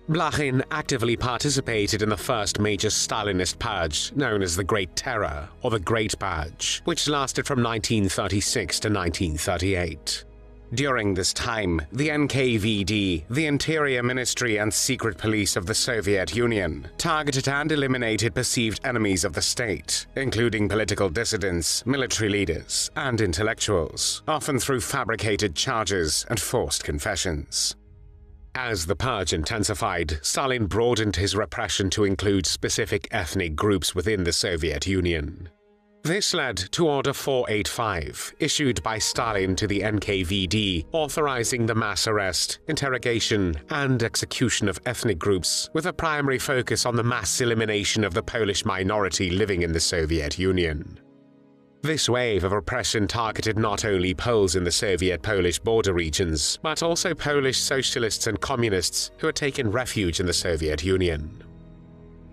Blahin actively participated in the first major Stalinist purge, known as the Great Terror, or the Great Purge, which lasted from 1936 to 1938. During this time, the NKVD, the Interior Ministry and Secret Police of the Soviet Union, targeted and eliminated perceived enemies of the state, including political dissidents, military leaders, and intellectuals, often through fabricated charges and forced confessions. As the purge intensified, Stalin broadened his repression to include specific ethnic groups within the Soviet Union. This led to Order 485, issued by Stalin to the NKVD, authorizing the mass arrest, interrogation, and execution of ethnic groups, with a primary focus on the mass elimination of the Polish minority living in the Soviet Union. This wave of repression targeted not only Poles in the Soviet-Polish border regions, but also Polish socialists and communists who had taken refuge in the Soviet Union.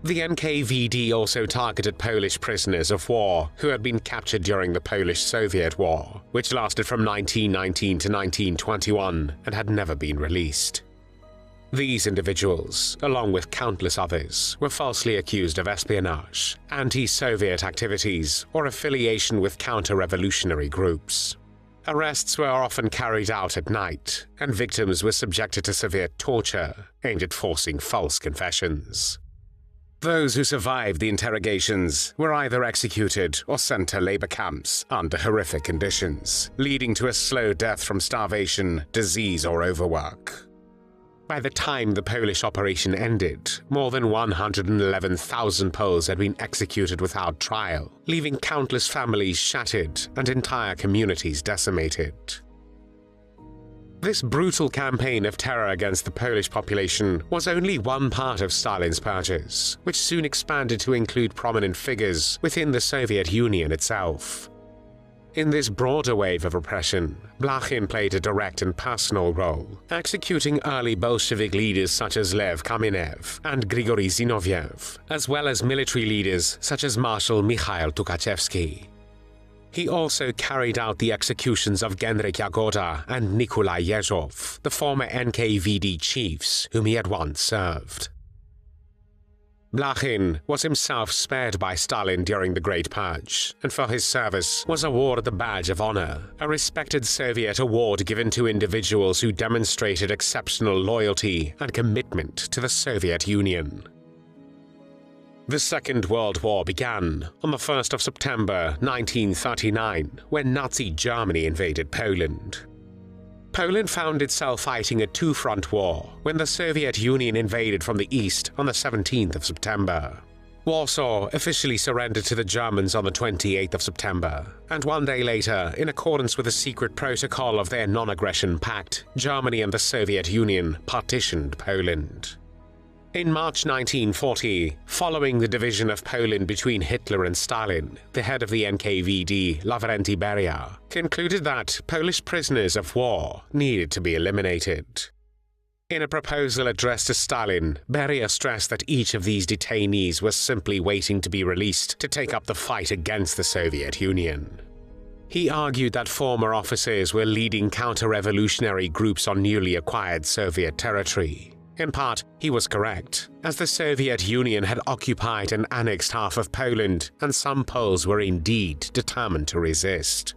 The NKVD also targeted Polish prisoners of war who had been captured during the Polish-Soviet War, which lasted from 1919 to 1921 and had never been released. These individuals, along with countless others, were falsely accused of espionage, anti-Soviet activities, or affiliation with counter-revolutionary groups. Arrests were often carried out at night, and victims were subjected to severe torture aimed at forcing false confessions. Those who survived the interrogations were either executed or sent to labor camps under horrific conditions, leading to a slow death from starvation, disease, or overwork. By the time the Polish operation ended, more than 111,000 Poles had been executed without trial, leaving countless families shattered and entire communities decimated. This brutal campaign of terror against the Polish population was only one part of Stalin's purges, which soon expanded to include prominent figures within the Soviet Union itself. In this broader wave of repression, Blahin played a direct and personal role, executing early Bolshevik leaders such as Lev Kamenev and Grigory Zinoviev, as well as military leaders such as Marshal Mihail Tuhačevski. He also carried out the executions of Genrikh Jagoda and Nikolaj Ježov, the former NKVD chiefs whom he had once served. Blahin was himself spared by Stalin during the Great Purge, and for his service was awarded the Badge of Honor, a respected Soviet award given to individuals who demonstrated exceptional loyalty and commitment to the Soviet Union. The Second World War began on the 1st of September 1939, when Nazi Germany invaded Poland. Poland found itself fighting a two-front war when the Soviet Union invaded from the east on the 17th of September. Warsaw officially surrendered to the Germans on the 28th of September, and one day later, in accordance with the secret protocol of their non-aggression pact, Germany and the Soviet Union partitioned Poland. In March 1940, following the division of Poland between Hitler and Stalin, the head of the NKVD, Lavrenti Beria, concluded that Polish prisoners of war needed to be eliminated. In a proposal addressed to Stalin, Beria stressed that each of these detainees was simply waiting to be released to take up the fight against the Soviet Union. He argued that former officers were leading counter-revolutionary groups on newly acquired Soviet territory. In part, he was correct, as the Soviet Union had occupied and annexed half of Poland, and some Poles were indeed determined to resist.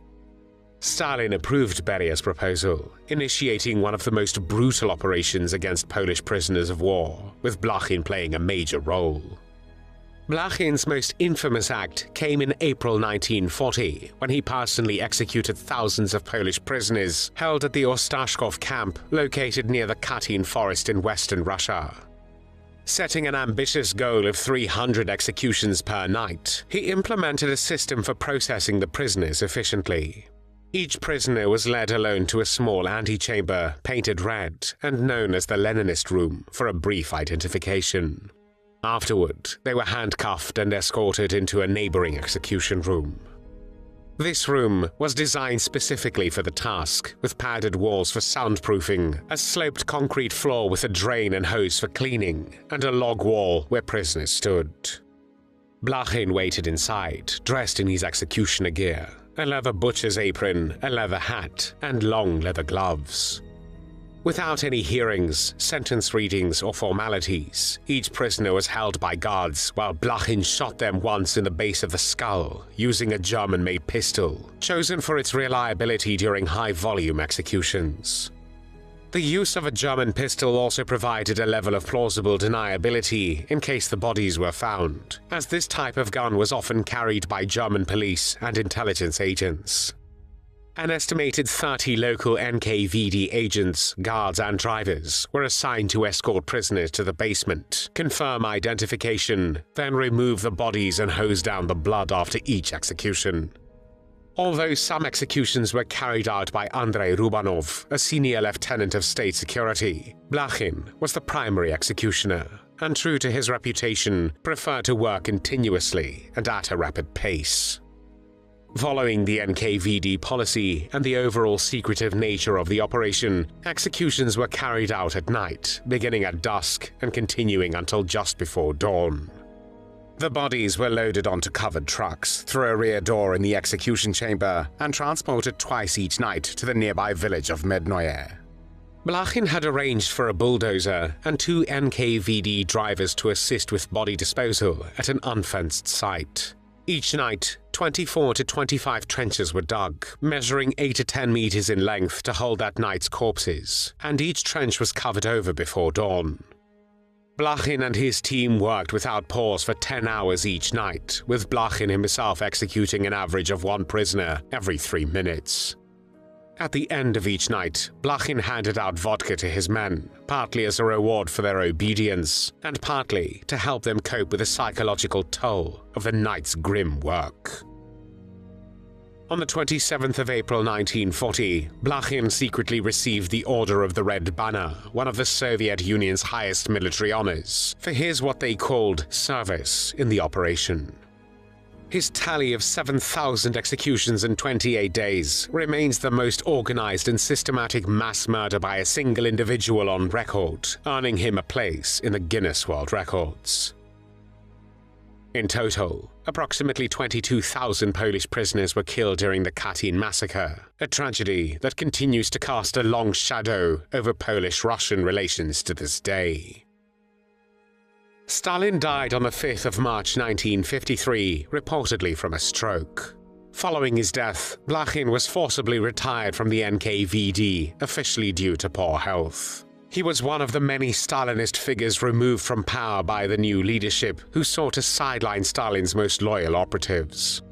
Stalin approved Beria's proposal, initiating one of the most brutal operations against Polish prisoners of war, with Blahin playing a major role. Blachin's most infamous act came in April 1940, when he personally executed thousands of Polish prisoners held at the Ostashkov camp located near the Katyn forest in western Russia. Setting an ambitious goal of 300 executions per night, he implemented a system for processing the prisoners efficiently. Each prisoner was led alone to a small antechamber painted red and known as the Leninist room for a brief identification. Afterward, they were handcuffed and escorted into a neighboring execution room. This room was designed specifically for the task, with padded walls for soundproofing, a sloped concrete floor with a drain and hose for cleaning, and a log wall where prisoners stood. Blahin waited inside, dressed in his executioner gear, a leather butcher's apron, a leather hat, and long leather gloves. Without any hearings, sentence readings, or formalities, each prisoner was held by guards while Blahin shot them once in the base of the skull using a German-made pistol, chosen for its reliability during high-volume executions. The use of a German pistol also provided a level of plausible deniability in case the bodies were found, as this type of gun was often carried by German police and intelligence agents. An estimated 30 local NKVD agents, guards, and drivers were assigned to escort prisoners to the basement, confirm identification, then remove the bodies and hose down the blood after each execution. Although some executions were carried out by Andrei Rubanov, a senior lieutenant of state security, Blahin was the primary executioner, and true to his reputation, preferred to work continuously and at a rapid pace. Following the NKVD policy and the overall secretive nature of the operation, executions were carried out at night, beginning at dusk and continuing until just before dawn. The bodies were loaded onto covered trucks through a rear door in the execution chamber and transported twice each night to the nearby village of Mednoye. Blahin had arranged for a bulldozer and 2 NKVD drivers to assist with body disposal at an unfenced site. Each night, 24 to 25 trenches were dug, measuring 8 to 10 meters in length to hold that night's corpses, and each trench was covered over before dawn. Blahin and his team worked without pause for 10 hours each night, with Blahin himself executing an average of 1 prisoner every 3 minutes. At the end of each night, Blahin handed out vodka to his men, partly as a reward for their obedience, and partly to help them cope with the psychological toll of the night's grim work. On the 27th of April 1940, Blahin secretly received the Order of the Red Banner, one of the Soviet Union's highest military honors, for his what they called service in the operation. His tally of 7,000 executions in 28 days remains the most organized and systematic mass murder by a single individual on record, earning him a place in the Guinness World Records. In total, approximately 22,000 Polish prisoners were killed during the Katyn massacre, a tragedy that continues to cast a long shadow over Polish-Russian relations to this day. Stalin died on the 5th of March 1953, reportedly from a stroke. Following his death, Blahin was forcibly retired from the NKVD, officially due to poor health. He was one of the many Stalinist figures removed from power by the new leadership who sought to sideline Stalin's most loyal operatives.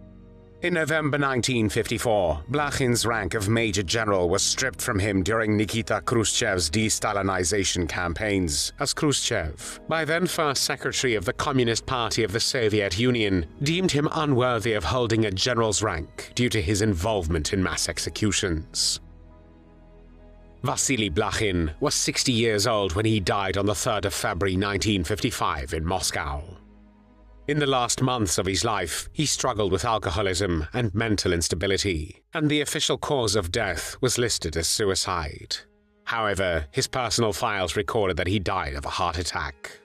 In November 1954, Blachin's rank of Major General was stripped from him during Nikita Khrushchev's de-Stalinization campaigns, as Khrushchev, by then First Secretary of the Communist Party of the Soviet Union, deemed him unworthy of holding a general's rank due to his involvement in mass executions. Vasilij Blachin was 60 years old when he died on the 3rd of February 1955 in Moscow. In the last months of his life, he struggled with alcoholism and mental instability, and the official cause of death was listed as suicide. However, his personal files recorded that he died of a heart attack.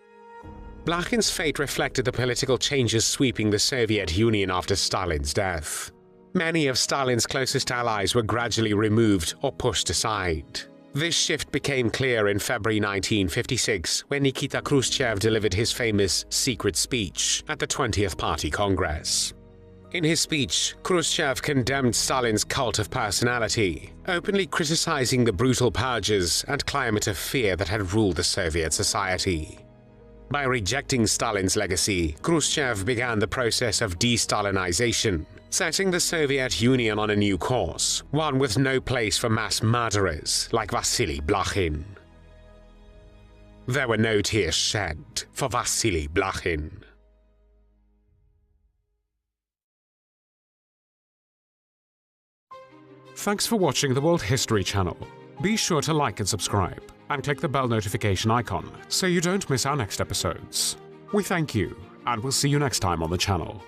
Blachin's fate reflected the political changes sweeping the Soviet Union after Stalin's death. Many of Stalin's closest allies were gradually removed or pushed aside. This shift became clear in February 1956 when Nikita Khrushchev delivered his famous secret speech at the 20th Party Congress. In his speech, Khrushchev condemned Stalin's cult of personality, openly criticizing the brutal purges and climate of fear that had ruled the Soviet society. By rejecting Stalin's legacy, Khrushchev began the process of de-Stalinization, setting the Soviet Union on a new course, one with no place for mass murderers like Vasilij Blachin. There were no tears shed for Vasilij Blachin. Thanks for watching the World History Channel. Be sure to like and subscribe, and click the bell notification icon so you don't miss our next episodes. We thank you, and we'll see you next time on the channel.